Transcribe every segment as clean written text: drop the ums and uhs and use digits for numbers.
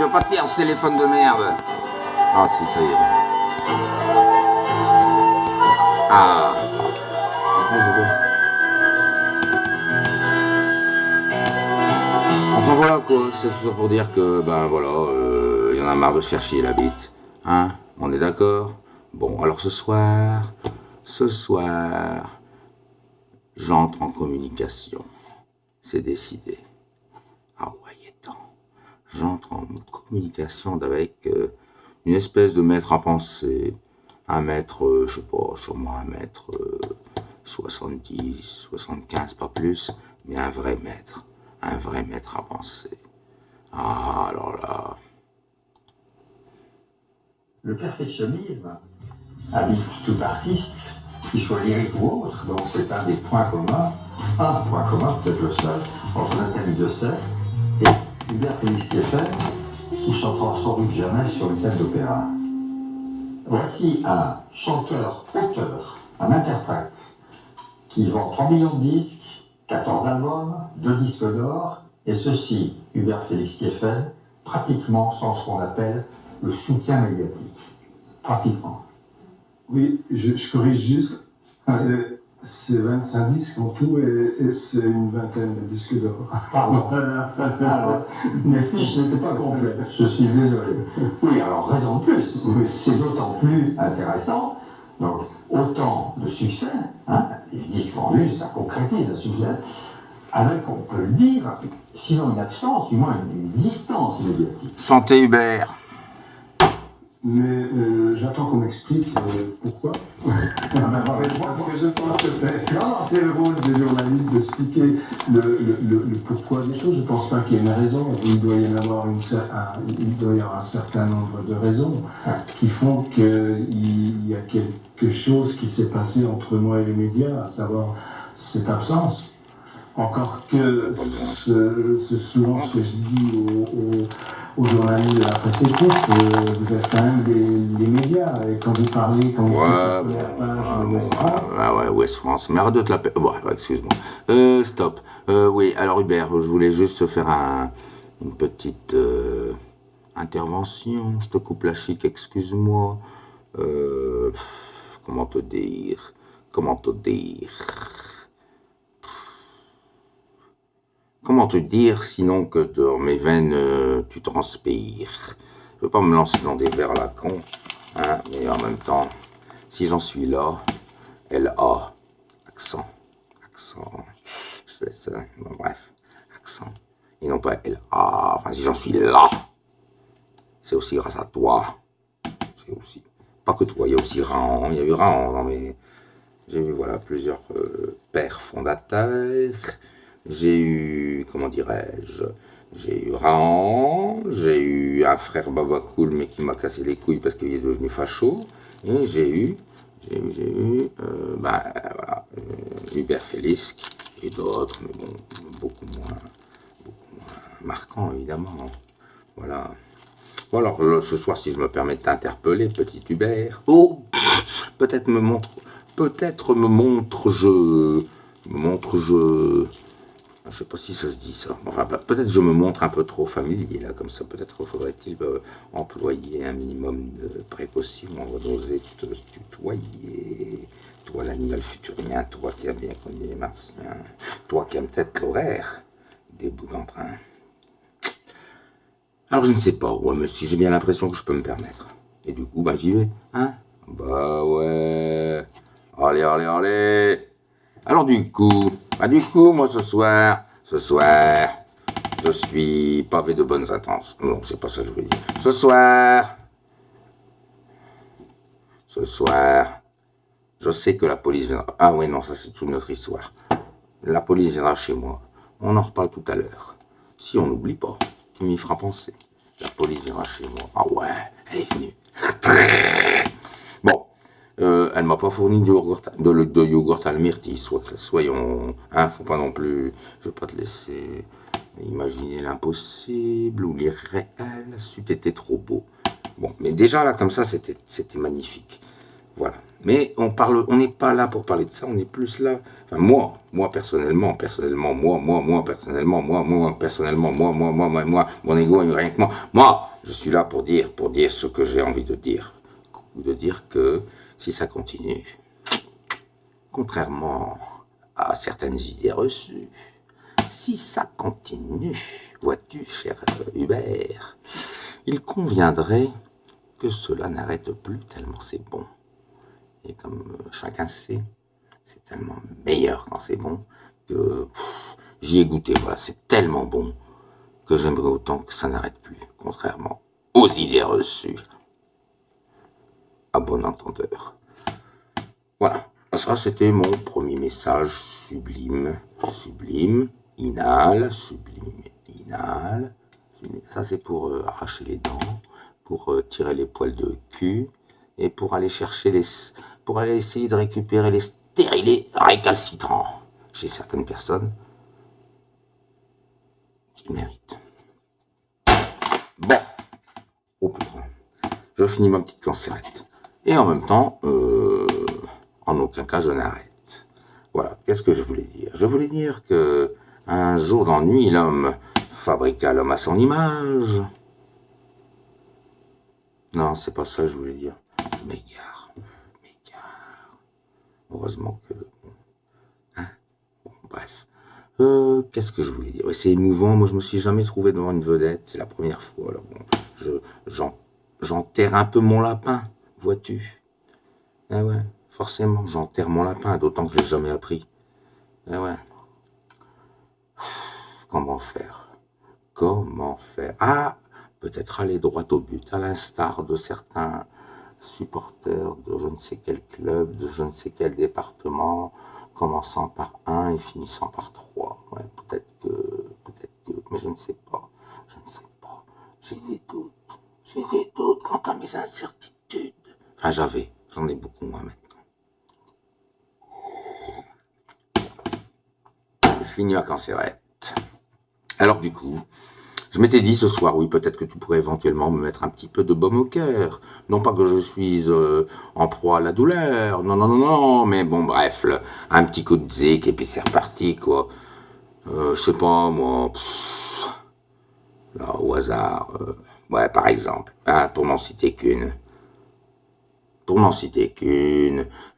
veux pas tenir ce téléphone de merde. Ah si, ça y est. Ah. Enfin voilà quoi, c'est tout ça pour dire que, ben voilà, y en a marre de se faire chier la bite. Hein, on est d'accord? Bon, alors ce soir, j'entre en communication. C'est décidé. Ah ouais, il est temps. J'entre en communication avec une espèce de maître à penser. Un maître, je sais pas, sûrement 1m70, 75, pas plus, mais un vrai maître à penser. Ah, alors là. Le perfectionnisme habite tout artiste, qu'il soit lyrique ou autre, donc c'est un des points communs, peut-être le seul, entre Nathalie Dessay et Hubert Félix-Thiéphène, qui chantent sans doute jamais sur une scène d'opéra. Voici un chanteur-auteur, un interprète, qui vend 3 millions de disques, 14 albums, 2 disques d'or, et ceci, Hubert Félix-Thiéphène, pratiquement sans ce qu'on appelle le soutien médiatique. Pratiquement. Oui, je corrige juste, c'est 25 disques en tout et c'est une vingtaine de disques d'or. Pardon. Alors, mes fiches n'étaient pas complètes, je suis désolé. Oui, alors raison de plus, c'est d'autant plus intéressant. Donc, autant de succès, hein, les disques vendus, ça concrétise un succès, avec, on peut le dire, sinon une absence, du moins une distance médiatique. Santé Hubert. Mais j'attends qu'on m'explique pourquoi. Parce que je pense que c'est le rôle des journalistes d'expliquer le pourquoi des choses. Je ne pense pas qu'il y ait une raison. Il doit y avoir un certain nombre de raisons qui font qu'il y a quelque chose qui s'est passé entre moi et les médias, à savoir cette absence. Encore que c'est souvent ce que je dis aux journalistes de la presse écrite, vous êtes quand même des médias, et quand vous parlez, quand vous faites la page de Ouest France... Ouais, Ouest France, mais arrête de te la... Bon, excuse-moi. Stop. Oui, alors Hubert, je voulais juste faire une petite intervention. Je te coupe la chic, excuse-moi. Comment te dire Comment te dire sinon que dans mes veines tu transpires. Je veux pas me lancer dans des vers à la con, hein, mais en même temps, si j'en suis là, L-A, accent, je laisse ça, bon, bref, accent, et non pas L-A, enfin si j'en suis là, c'est aussi grâce à toi, c'est aussi, pas que toi, il y a aussi Raon, il y a eu Raon dans mes, j'ai eu voilà plusieurs pères fondateurs. J'ai eu, comment dirais-je, j'ai eu Raon, j'ai eu un frère Babacool, mais qui m'a cassé les couilles parce qu'il est devenu facho, et j'ai eu, Hubert Félix et d'autres, mais bon, beaucoup moins marquants, évidemment. Voilà. Bon, alors, ce soir, si je me permets de t'interpeller, petit Hubert, peut-être me montre-je, je sais pas si ça se dit ça. Enfin, peut-être je me montre un peu trop familier là, comme ça. Peut-être faudrait-il employer un minimum de précaution. On va oser te tutoyer. Toi, l'animal futurien, toi qui as bien connu les martiens, toi qui aimes peut-être l'horaire des bouts d'entrain. Alors je ne sais pas. Ouais, mais si j'ai bien l'impression que je peux me permettre. Et du coup, j'y vais, hein. Bah ouais. Allez. Alors du coup, moi ce soir, je suis pavé de bonnes intentions. Non, c'est pas ça que je voulais dire. Ce soir, je sais que la police viendra. Ah oui, non, ça c'est toute notre histoire. La police viendra chez moi. On en reparle tout à l'heure. Si on n'oublie pas, tu m'y feras penser. La police viendra chez moi. Ah ouais, elle est venue. Bon. Elle m'a pas fourni de yogourt à la myrtille, soyons, hein, faut pas non plus, je vais pas te laisser imaginer l'impossible ou l'irréel, c'eût été trop beau. Bon, mais déjà là, comme ça, c'était magnifique. Voilà. Mais on n'est pas là pour parler de ça, on est plus là, enfin moi personnellement, mon ego, rien que moi, Je suis là pour dire ce que j'ai envie de dire. De dire que si ça continue, contrairement à certaines idées reçues, si ça continue, vois-tu, cher Hubert, il conviendrait que cela n'arrête plus tellement c'est bon. Et comme chacun sait, c'est tellement meilleur quand c'est bon que j'y ai goûté. Voilà, c'est tellement bon que j'aimerais autant que ça n'arrête plus, contrairement aux idées reçues. À bon entendeur. Voilà, ça c'était mon premier message sublime. Sublime, inhale, sublime, inhale. Ça c'est pour arracher les dents, pour tirer les poils de cul et pour aller chercher pour aller essayer de récupérer les stérilés récalcitrants chez certaines personnes qui méritent. Bon, oh putain, je finis ma petite cancérette. Et en même temps, en aucun cas je n'arrête. Voilà, qu'est-ce que je voulais dire? Je voulais dire que un jour d'ennui, l'homme fabriqua l'homme à son image. Non, c'est pas ça que je voulais dire. Je m'égare. Heureusement que... Hein, bon, bref. Qu'est-ce que je voulais dire? Ouais, c'est émouvant, moi je me suis jamais trouvé devant une vedette, c'est la première fois. Alors bon, j'enterre un peu mon lapin, vois-tu? Ah ouais, forcément, j'enterre mon lapin, d'autant que je l'ai jamais appris. Ah ouais. Comment faire? Comment faire? Ah, peut-être aller droit au but, à l'instar de certains supporters de je ne sais quel club, de je ne sais quel département, commençant par 1 et finissant par 3. Ouais, peut-être que, mais je ne sais pas. J'ai des doutes quant à mes incertitudes. Enfin, j'en ai beaucoup moins maintenant. Je finis ma cancérette. Alors du coup, je m'étais dit ce soir, oui, peut-être que tu pourrais éventuellement me mettre un petit peu de baume au cœur. Non pas que je suis en proie à la douleur, non, mais bon, bref, un petit coup de zik et puis c'est reparti, quoi. Je sais pas, moi, là, au hasard, ouais, par exemple, hein, pour n'en citer qu'une.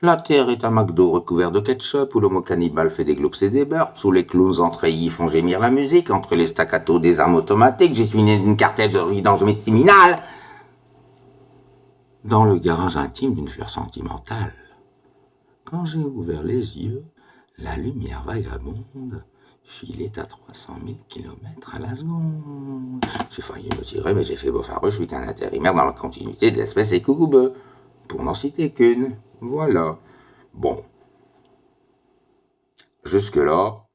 La terre est un McDo recouvert de ketchup où l'homo cannibale fait des gloops et des burps, où les clowns entraillis font gémir la musique, entre les staccatos des armes automatiques, j'y suis né d'une cartège de vidange médicinale. Dans le garage intime d'une fleur sentimentale. Quand j'ai ouvert les yeux, la lumière vagabonde filait à 300 000 km à la seconde. J'ai failli me tirer, mais j'ai fait beau fareux, je suis qu'un intérimaire dans la continuité de l'espèce et coucou pour n'en citer qu'une. Voilà. Bon. Jusque-là,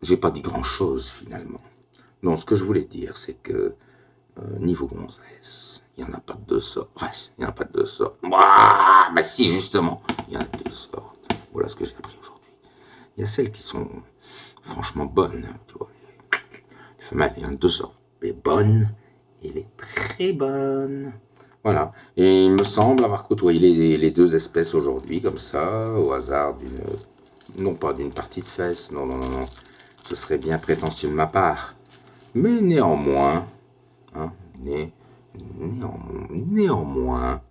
j'ai pas dit grand-chose, finalement. Non, ce que je voulais dire, c'est que, niveau gonzesse, il n'y en a pas de deux sortes. Enfin, il n'y en a pas de deux sortes. Bah si, justement, il y en a deux sortes. Voilà ce que j'ai appris aujourd'hui. Il y a celles qui sont franchement bonnes, tu vois. Les femelles, il y en a deux sortes. Les bonnes et les très bonnes. Voilà. Et il me semble avoir côtoyé les deux espèces aujourd'hui, comme ça, au hasard non pas d'une partie de fesses, non. Ce serait bien prétentieux de ma part. Mais néanmoins, hein, néanmoins,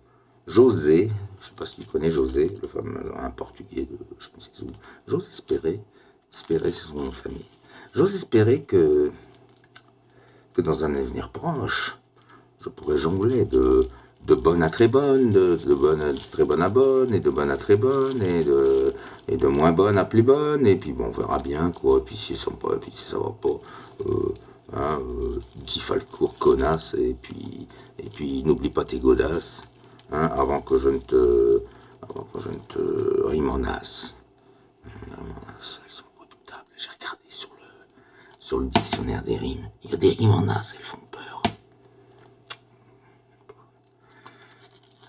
José, je ne sais pas si tu connais José, le fameux, un portugais de je ne sais où, j'ose espérer c'est son nom de famille, j'ose espérer que dans un avenir proche, je pourrais jongler de bonne à très bonne, de bonne à très bonne à bonne, et de bonne à très bonne, et de moins bonne à plus bonne, et puis bon, on verra bien, quoi, et puis si ça va pas, Guy Falcourt, connasse, et puis n'oublie pas tes godasses, hein, avant que je ne te rime en as. Elles sont redoutables, j'ai regardé sur le dictionnaire des rimes, il y a des rimes en as, elles font peur.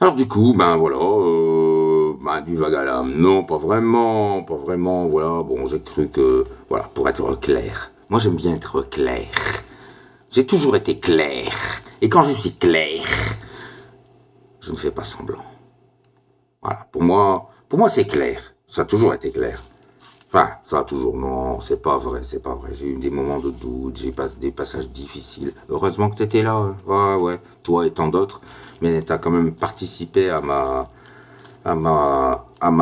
Alors du coup, ben voilà, du vague à l'âme, non, pas vraiment, voilà, bon, j'ai cru que, voilà, pour être clair, moi j'aime bien être clair, j'ai toujours été clair, et quand je suis clair, je ne fais pas semblant. Voilà, pour moi c'est clair, ça a toujours été clair. Enfin, ça toujours, non, c'est pas vrai, c'est pas vrai. J'ai eu des moments de doute, j'ai passé des passages difficiles. Heureusement que t'étais là, ouais, toi et tant d'autres. Mais t'as quand même participé à ma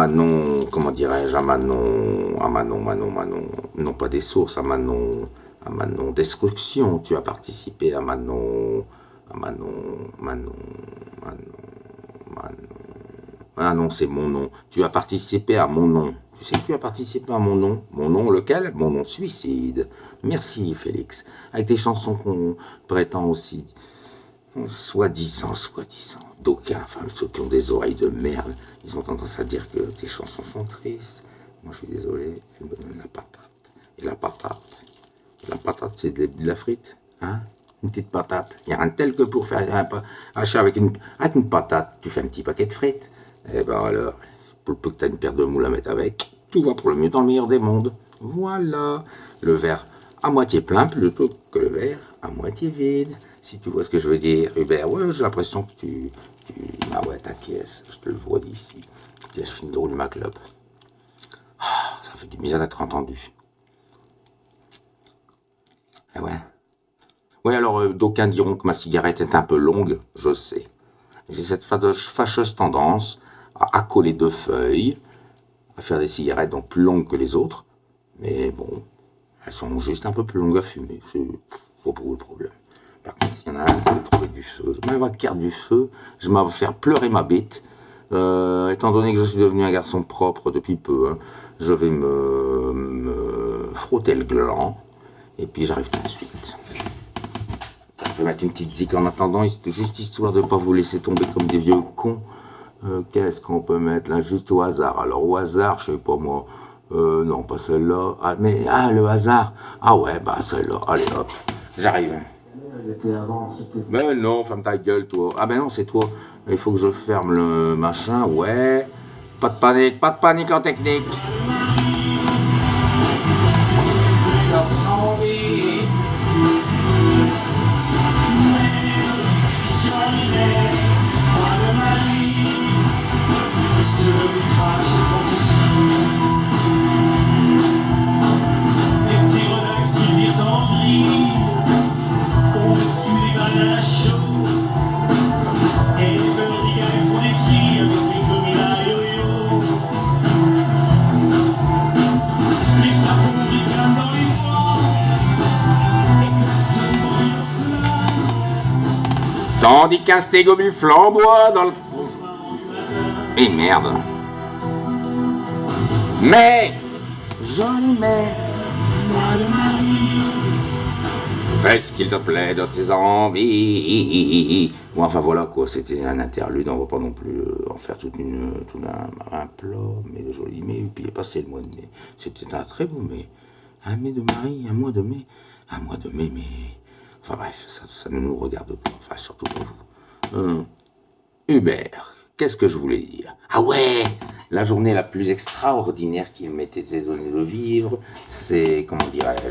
non, comment dirais-je, non pas des sources, à ma non destruction. Tu as participé à ma non, ah non, c'est mon nom. Tu as participé à mon nom. Tu sais que tu as participé à mon nom. Mon nom lequel? Mon nom suicide. Merci Félix. Avec tes chansons qu'on prétend aussi, soi-disant, d'aucuns, enfin ceux qui ont des oreilles de merde, ils ont tendance à dire que tes chansons sont tristes. Moi je suis désolé, je me donne la patate. Et la patate c'est de la frite, hein? Une petite patate. Il n'y a rien de tel que pour faire un achat avec une patate, tu fais un petit paquet de frites. Eh ben alors, pour peu que tu as une paire de moules à mettre avec, tout va pour le mieux dans le meilleur des mondes. Voilà, le verre à moitié plein plutôt que le verre à moitié vide. Si tu vois ce que je veux dire, Hubert, ouais, j'ai l'impression que ah ouais, t'inquiète, je te le vois d'ici. Tiens, je finis de rouler ma clope. Ah, ça fait du bien d'être entendu. Eh ouais. Oui, alors, d'aucuns diront que ma cigarette est un peu longue, je sais. J'ai cette fâcheuse tendance à coller 2 feuilles, à faire des cigarettes donc plus longues que les autres, mais bon, elles sont juste un peu plus longues à fumer, c'est pas beaucoup le problème. Par contre, s'il y en a un, c'est de trouver du feu. Je m'invoque du feu, je m'en vais faire pleurer ma bite. Étant donné que je suis devenu un garçon propre depuis peu, hein, je vais me frotter le gland, et puis j'arrive tout de suite. Je vais mettre une petite zik en attendant, juste histoire de ne pas vous laisser tomber comme des vieux cons. Qu'est-ce qu'on peut mettre là, juste au hasard? Alors au hasard, je sais pas moi, non pas celle-là, le hasard, ah ouais, bah celle-là, allez hop, j'arrive. Mais non, ferme ta gueule toi, ah ben non c'est toi, il faut que je ferme le machin, ouais, pas de panique en technique. Tandis qu'un stégobu flamboie dans le... Et merde. Mais, joli mais, moi de Marie, fais ce qu'il te plaît de tes envies. Bon, enfin voilà quoi, c'était un interlude, on va pas non plus en faire tout un plat, mais de joli mai, et puis il est passé le mois de mai. C'était un très beau mai. Un mai de Marie, un mois de mai, mais... Enfin bref, ça ne nous regarde pas, enfin surtout pas vous. Hubert, qu'est-ce que je voulais dire? Ah ouais, la journée la plus extraordinaire qu'il m'était donné de vivre, c'est, comment dirais-je,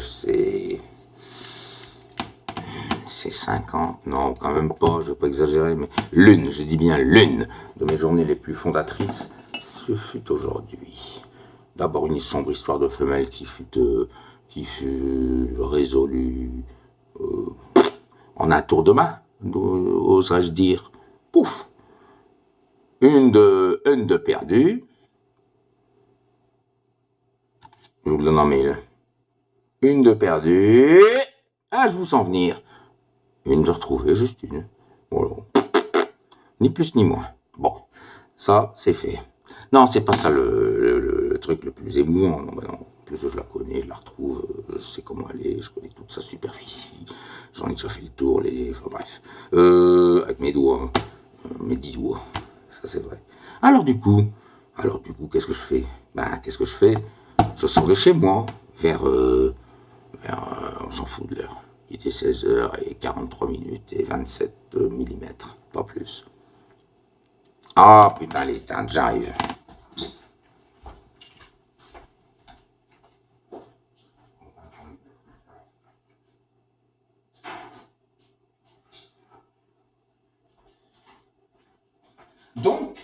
c'est 50, non quand même pas, je vais pas exagérer, mais l'une, je dis bien l'une, de mes journées les plus fondatrices, ce fut aujourd'hui. D'abord une sombre histoire de femelle qui fut résolue en un tour de main, oserais-je dire. Pouf! Une de perdue. Je vous le donne en mille. Une de perdue. Ah, je vous sens venir. Une de retrouvée, juste une. Voilà. Ni plus ni moins. Bon, ça, c'est fait. Non, c'est pas ça le truc le plus émouvant. Non, bah non. Plus je la connais, je la retrouve, je sais comment elle est, je connais toute sa superficie. J'en ai déjà fait le tour, enfin bref. Avec mes doigts, mes 10 doigts. Ça, c'est vrai. Alors du coup, qu'est-ce que je fais? Je sors de chez moi, on s'en fout de l'heure. Il était 16h43 et 27 millimètres, pas plus. Ah putain, les teintes, j'arrive. Donc,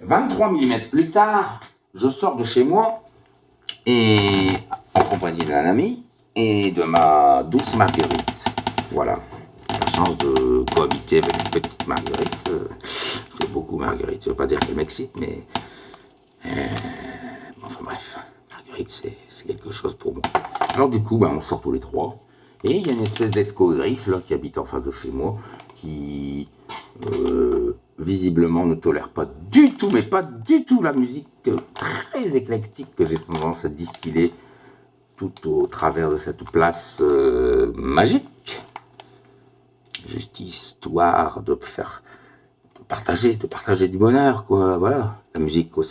23 mm plus tard, je sors de chez moi et en compagnie d'un ami et de ma douce Marguerite. Voilà, j'ai la chance de cohabiter avec une petite Marguerite. Je fais beaucoup Marguerite, je ne veux pas dire qu'elle m'excite, mais enfin bref, Marguerite c'est quelque chose pour moi. Alors du coup, on sort tous les trois, et il y a une espèce d'escogriffe là qui habite en face de chez moi, qui visiblement ne tolère pas du tout, mais pas du tout, la musique très éclectique que j'ai tendance à distiller tout au travers de cette place magique, juste histoire de partager du bonheur, quoi. Voilà, la musique, quoi,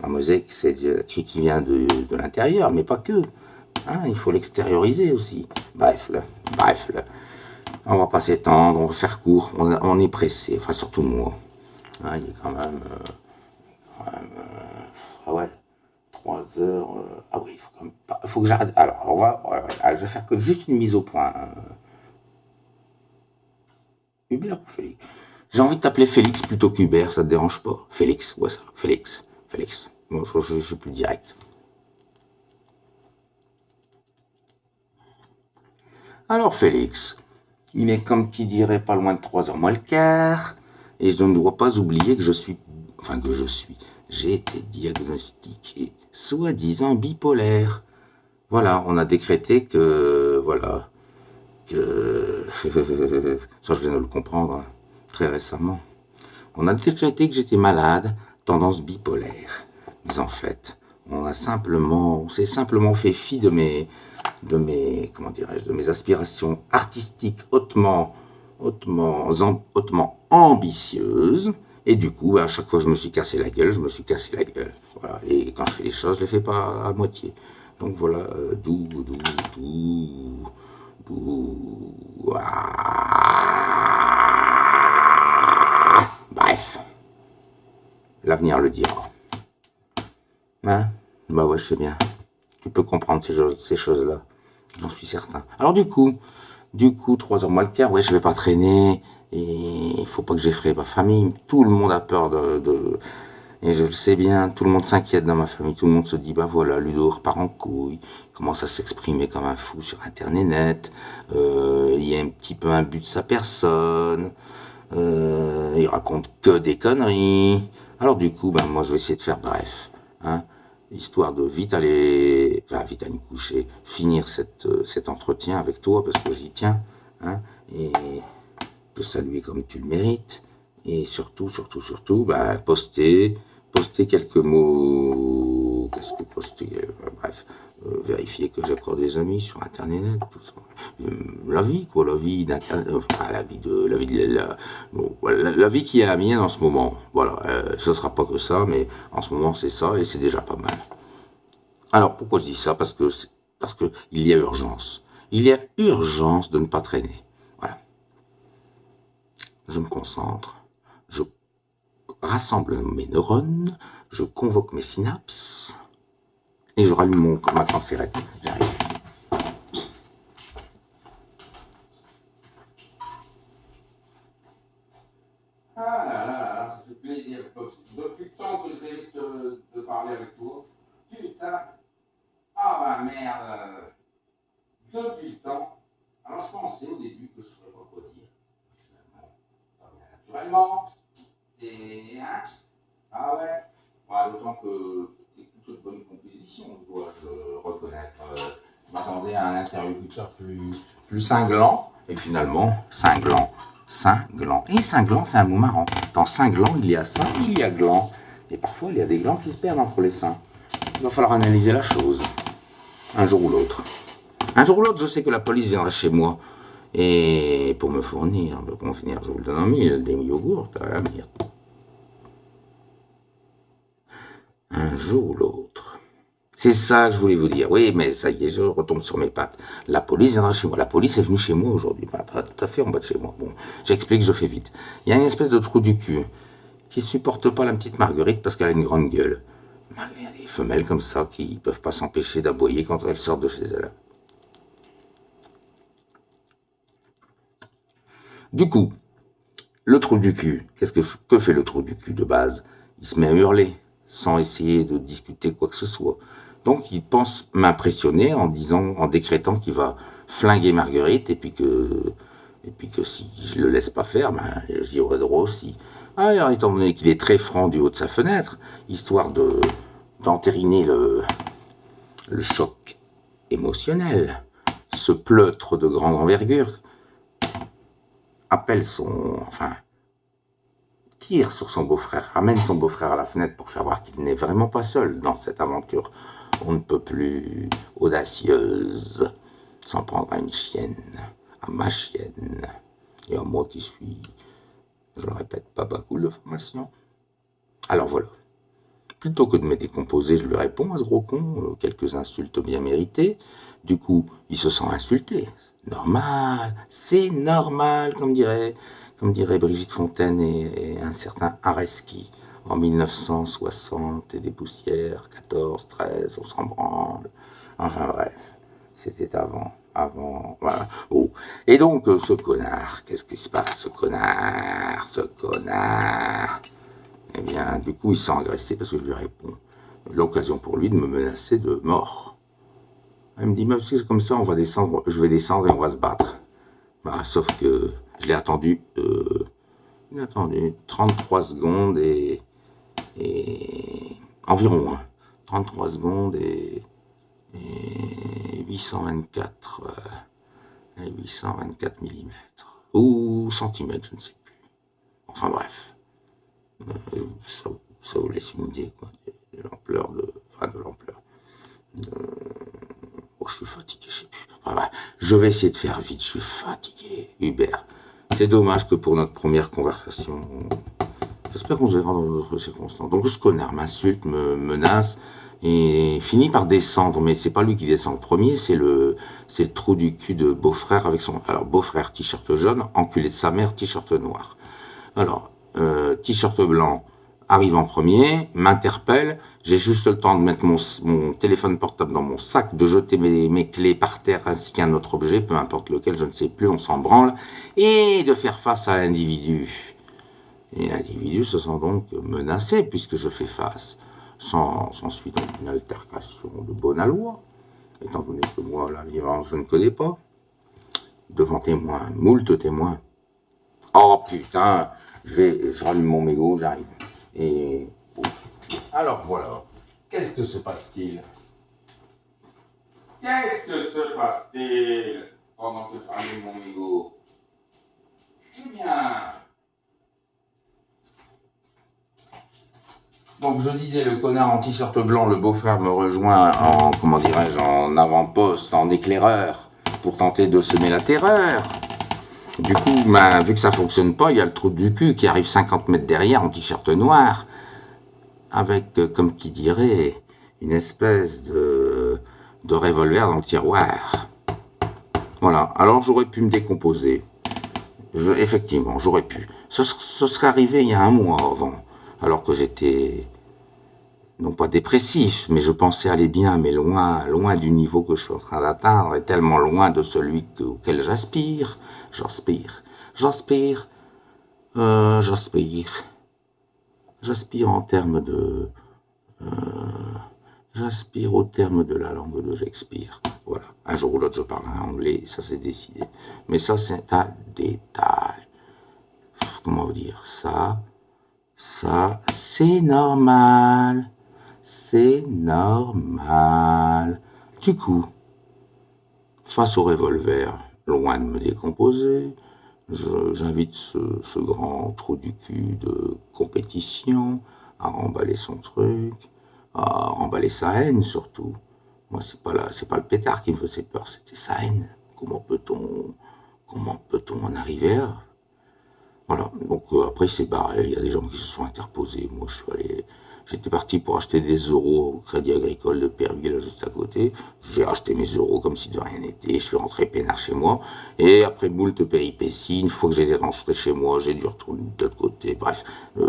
la musique, c'est qui vient de l'intérieur, mais pas que. Hein, il faut l'extérioriser aussi. Bref, on va pas s'étendre, on va faire court, on est pressé, enfin surtout moi. Hein, il est quand même, ah ouais, 3 heures, ah oui, il faut que j'arrête. Alors, je vais faire juste une mise au point. Hubert ou Félix? J'ai envie de t'appeler Félix plutôt qu'Hubert, ça te dérange pas? Félix, ouais ça, Félix. Bon, je suis plus direct. Alors Félix, il est comme qui dirait pas loin de 3h moins le quart, et je ne dois pas oublier que j'ai été diagnostiqué, soi-disant bipolaire. Voilà, on a décrété que, ça je viens de le comprendre, hein, très récemment. On a décrété que j'étais malade, tendance bipolaire. Mais en fait, on s'est simplement fait fi de mes aspirations artistiques hautement ambitieuses. Et du coup, à chaque fois que je me suis cassé la gueule. Voilà. Et quand je fais les choses, je les fais pas à moitié. Donc voilà, bref, l'avenir le dira. Hein? Bah ouais, je sais bien. Tu peux comprendre ces choses-là. J'en suis certain. Alors du coup, 3h moins le quart, ouais, je vais pas traîner. Et il faut pas que j'effraie ma famille. Tout le monde a peur et je le sais bien, tout le monde s'inquiète dans ma famille. Tout le monde se dit, bah voilà, Ludo repart en couille. Il commence à s'exprimer comme un fou sur Internet. Il y a un petit peu un but de sa personne. Il raconte que des conneries. Alors du coup, moi je vais essayer de faire bref. Hein, histoire de vite aller me coucher, finir cet entretien avec toi, parce que j'y tiens, hein, et te saluer comme tu le mérites, et surtout, poster quelques mots, qu'est-ce que poster, bref, vérifier que j'ai encore des amis sur Internet, tout ça. La vie d'Internet, la vie qui est la mienne en ce moment. Voilà, ce sera pas que ça, mais en ce moment c'est ça, et c'est déjà pas mal. Alors pourquoi je dis ça? Parce que il y a urgence. Il y a urgence de ne pas traîner. Voilà. Je me concentre, je rassemble mes neurones, je convoque mes synapses, et je rallume ma cancérette. J'arrive. Ah là là, ça fait plaisir. Depuis le temps que je rêve de parler avec toi. Putain. Ah bah merde. Depuis le temps. Alors je pensais au début que je ne saurais pas quoi dire. Finalement, ça vient naturellement. C'est... Hein? Ah ouais. Bah, d'autant que c'est plutôt de bonne composition, je reconnaître. Je m'attendais à un interlocuteur plus cinglant. Et finalement, cinglant. Et cinglant, c'est un mot marrant. Dans cinglant, il y a sein, il y a gland. Et parfois, il y a des glands qui se perdent entre les seins. Il va falloir analyser la chose. Un jour ou l'autre. Un jour ou l'autre, je sais que la police viendra chez moi. Et pour me fournir, je vous le donne en mille, des yogourts, à la mire. Un jour ou l'autre. C'est ça que je voulais vous dire. Oui, mais ça y est, je retombe sur mes pattes. La police viendra chez moi. La police est venue chez moi aujourd'hui. Pas tout à fait en bas de chez moi. Bon, j'explique, je fais vite. Il y a une espèce de trou du cul qui supporte pas la petite Marguerite parce qu'elle a une grande gueule. Il y a des femelles comme ça qui peuvent pas s'empêcher d'aboyer quand elles sortent de chez elles. Du coup, le trou du cul, que fait le trou du cul de base? Il se met à hurler, sans essayer de discuter quoi que ce soit. Donc il pense m'impressionner en décrétant qu'il va flinguer Marguerite, et puis que si je le laisse pas faire, ben, j'y aurai droit aussi. Alors, étant donné qu'il est très franc du haut de sa fenêtre, histoire d'entériner le choc émotionnel, ce pleutre de grande envergure tire sur son beau-frère, amène son beau-frère à la fenêtre pour faire voir qu'il n'est vraiment pas seul dans cette aventure. On ne peut plus audacieuse s'en prendre à une chienne, à ma chienne, et à moi qui suis, je le répète, pas cool de formation. Alors voilà. Plutôt que de me décomposer, je lui réponds à ce gros con, quelques insultes bien méritées. Du coup, il se sent insulté. Normal, c'est normal, comme dirait Brigitte Fontaine et un certain Areski en 1960 et des poussières, 14, 13, on s'en branle. Enfin bref, c'était avant, voilà. Oh. Et donc, ce connard, qu'est-ce qui se passe, ce connard Eh bien, du coup, il se sent agressé parce que je lui réponds. L'occasion pour lui de me menacer de mort. Elle me dit, mais c'est comme ça, je vais descendre et on va se battre. Bah, sauf que je l'ai attendu, 33 secondes et environ, 33 secondes et 824 millimètres, ou centimètres, je ne sais plus. Enfin bref, ça vous laisse une idée, quoi, de l'ampleur Oh, je suis fatigué, je sais plus. Enfin, bref, je vais essayer de faire vite, je suis fatigué. Hubert, c'est dommage que pour notre première conversation, j'espère qu'on se verra dans d'autres circonstances. Donc ce connard m'insulte, me menace, et finit par descendre, mais c'est pas lui qui descend le premier, c'est le trou du cul de beau-frère avec alors beau-frère t-shirt jaune, enculé de sa mère, t-shirt noir. Alors, t-shirt blanc arrive en premier, m'interpelle, j'ai juste le temps de mettre mon téléphone portable dans mon sac, de jeter mes clés par terre ainsi qu'un autre objet, peu importe lequel, je ne sais plus, on s'en branle, et de faire face à l'individu. Et l'individu se sent donc menacé puisque je fais face. S'ensuit donc une altercation de bonne aloi, étant donné que moi, la violence, je ne connais pas. Devant témoins, moult témoins. Oh putain, je rallume mon mégot, j'arrive. Et alors voilà, qu'est-ce que se passe-t-il pendant que je rallume mon mégot? Eh bien, donc je disais, le connard en t-shirt blanc, le beau-frère me rejoint en avant-poste, en éclaireur, pour tenter de semer la terreur. Du coup, vu que ça fonctionne pas, il y a le trou du cul qui arrive 50 mètres derrière en t-shirt noir, avec, comme qui dirait, une espèce de revolver dans le tiroir. Voilà, alors j'aurais pu me décomposer. Effectivement, j'aurais pu. Ce serait arrivé il y a un mois avant, alors que j'étais, non pas dépressif, mais je pensais aller bien, mais loin du niveau que je suis en train d'atteindre, et tellement loin de celui auquel j'aspire. J'aspire en termes de... j'aspire au terme de la langue de Shakespeare. Voilà. Un jour ou l'autre, je parle anglais, ça c'est décidé. Mais ça, c'est un détail. Comment vous dire ça, c'est normal. C'est normal. Du coup, face au revolver, loin de me décomposer, j'invite ce grand trou du cul de compétition à remballer son truc, à remballer sa haine surtout. Moi, c'est pas le pétard qui me faisait peur, c'était sa haine. Comment peut-on en arriver là? Voilà, donc après c'est barré, il y a des gens qui se sont interposés. Moi, j'étais parti pour acheter des euros au Crédit Agricole de Perville, juste à côté. J'ai acheté mes euros comme si de rien n'était. Je suis rentré peinard chez moi. Et après moult péripéties, une fois que j'étais rentré chez moi, j'ai dû retourner de l'autre côté. Bref,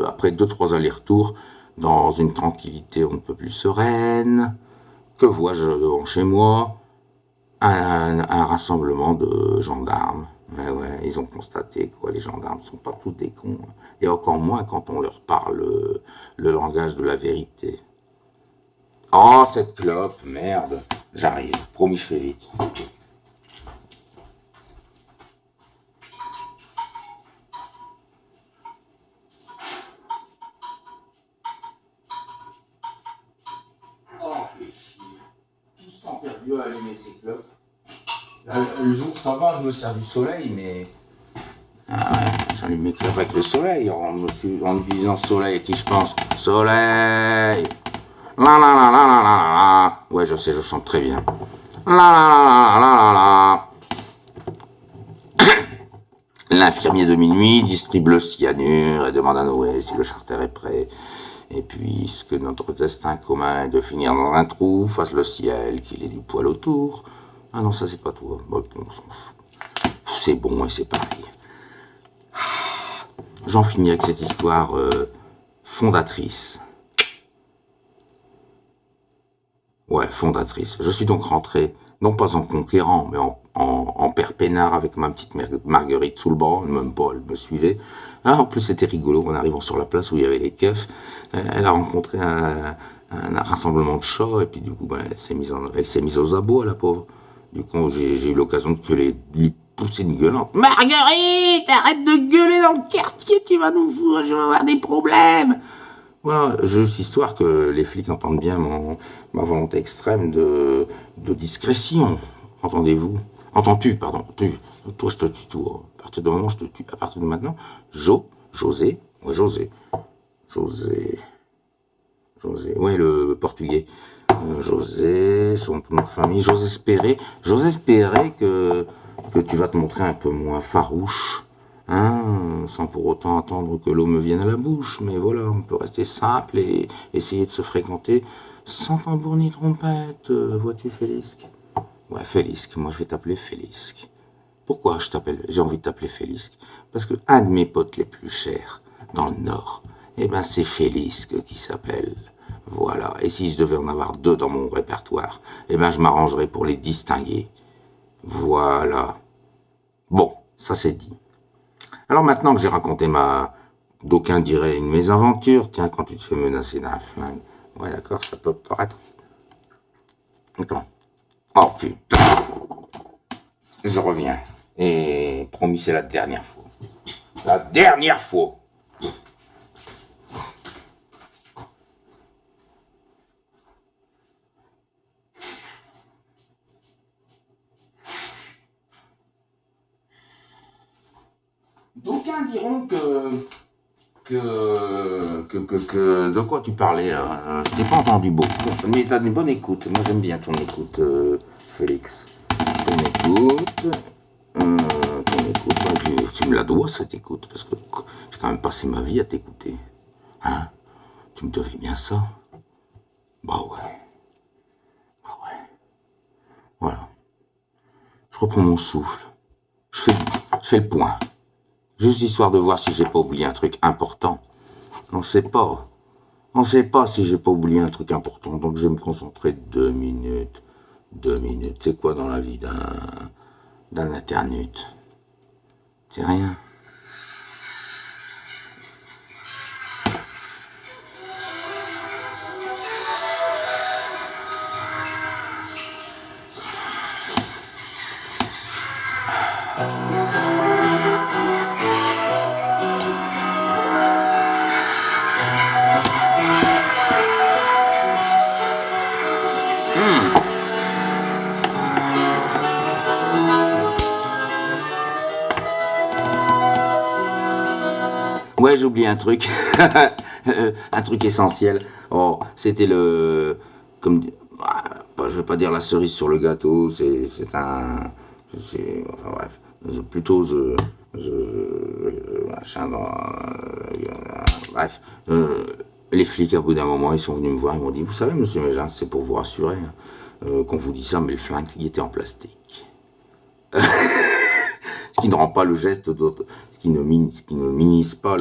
après 2-3 allers-retours, dans une tranquillité on ne peut plus sereine, que vois-je devant chez moi? Un rassemblement de gendarmes. Ouais, ils ont constaté quoi, les gendarmes sont pas tous des cons, et encore moins quand on leur parle le langage de la vérité. Oh, cette clope, merde. J'arrive, promis, je fais vite. Oh, fais chier. Tout ce temps perdu à allumer ces clopes. Le jour, ça va, je me sers du soleil, mais... Ah ouais, j'allume mes clopes avec le soleil, en utilisant le soleil, à qui je pense? Soleil! La la la la la la la. Ouais, je sais, je chante très bien. La la la la la la. L'infirmier de minuit distribue le cyanure et demande à Noé si le charter est prêt. Et puisque notre destin commun est de finir dans un trou, fasse le ciel qu'il ait du poil autour. Ah non, ça c'est pas toi. Bon, on s'en fout. C'est bon et c'est pareil. J'en finis avec cette histoire fondatrice. Ouais, fondatrice. Je suis donc rentré, non pas en conquérant, mais en père peinard avec ma petite Marguerite sous le bras, même pas, elle me suivait. Ah, en plus, c'était rigolo, en arrivant sur la place où il y avait les keufs, elle a rencontré un rassemblement de chats, et puis du coup, ben, elle s'est mise aux abois, la pauvre. Du coup, j'ai eu l'occasion de lui pousser une gueulante. Marguerite, arrête de gueuler dans le quartier, je vais avoir des problèmes. Voilà, juste histoire que les flics entendent bien ma volonté extrême de discrétion. Entendez-vous? Entends-tu, pardon. Toi, je te tutoie. À partir du moment où je te tue, à partir de maintenant, José, ouais, le portugais. José, son nom de famille, j'ose espérer que tu vas te montrer un peu moins farouche. Hein, sans pour autant attendre que l'eau me vienne à la bouche, mais voilà, on peut rester simple et essayer de se fréquenter sans tambour ni trompette, vois-tu, Félisque? Ouais, Félisque, moi je vais t'appeler Félisque. Pourquoi j'ai envie de t'appeler Félisque? Parce que un de mes potes les plus chers, dans le Nord, eh ben c'est Félisque qui s'appelle. Voilà, et si je devais en avoir deux dans mon répertoire, eh ben je m'arrangerais pour les distinguer. Voilà. Bon, ça c'est dit. Alors maintenant que j'ai raconté d'aucuns diraient une mésaventure, tiens, quand tu te fais menacer d'un flingue. Ouais, d'accord, ça peut paraître. Attends. Oh putain. Je reviens. Et promis, c'est la dernière fois. La dernière fois. D'aucuns diront de quoi tu parlais, je t'ai pas entendu beaucoup, mais t'as une bonne écoute, moi j'aime bien ton écoute, Félix. Ton écoute, tu me la dois cette écoute, parce que j'ai quand même passé ma vie à t'écouter. Hein? Tu me devais bien ça? Bah ouais. Voilà. Je reprends mon souffle. Je fais le point. Juste histoire de voir si j'ai pas oublié un truc important. On sait pas si j'ai pas oublié un truc important, donc je vais me concentrer 2 minutes. 2 minutes, c'est quoi dans la vie d'un internute? C'est rien. Ouais, j'ai oublié un truc. Un truc essentiel. Oh, c'était comme, je vais pas dire la cerise sur le gâteau, enfin bref, plutôt machin bref. Les flics, à bout d'un moment, ils sont venus me voir, ils m'ont dit, vous savez, monsieur Mégin, c'est pour vous rassurer, qu'on vous dit ça, mais le flingue, il était en plastique. Ce qui ne rend pas le geste ce qui ne minimise pas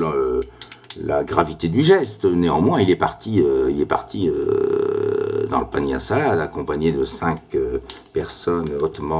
la gravité du geste. Néanmoins, il est parti dans le panier à salade, accompagné de 5 personnes hautement